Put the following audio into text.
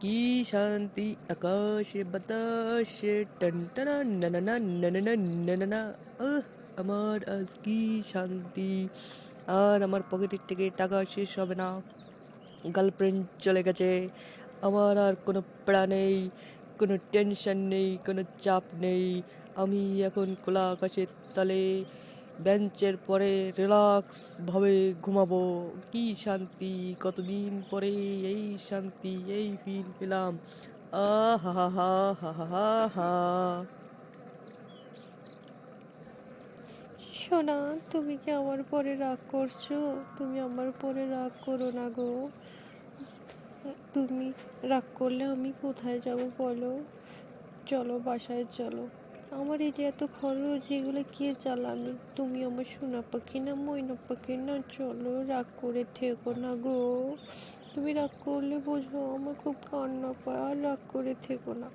কি শান্তি আকাশে বাতাসে টনটনা নানানা নানানা নানানা। আমার আজ কি শান্তি। আর আমার পকেটের থেকে টাকা শেষ হবে না। গার্লফ্রেন্ড চলে গেছে। আমার আর কোনো প্যারা নেই, কোনো টেনশন নেই, কোনো চাপ নেই। আমি এখন খোলা আকাশের তলে বেঞ্চের পরে রিল্যাক্স ভাবে ঘুমাবো। কি শান্তি, কতদিন পরে এই শান্তি, এই ফিল পেলাম। আহা হা হা হা হা হা হা। সোনা, তুমি কি আমার পরে রাগ করছো? তুমি আমার পরে রাগ করো না গো। তুমি রাগ করলে আমি কোথায় যাব বলো? চলো বাসায় চলো। আমার এই যে এত খরচ, এগুলো কে চালাবে? তুমি আমার সোনা পাখি না, ময়না পাখি না? চলো, রাগ করে থেকো না গো। তুমি রাগ করলে বোঝো আমার খুব কান্না পায়, আর রাগ করে থেকো না।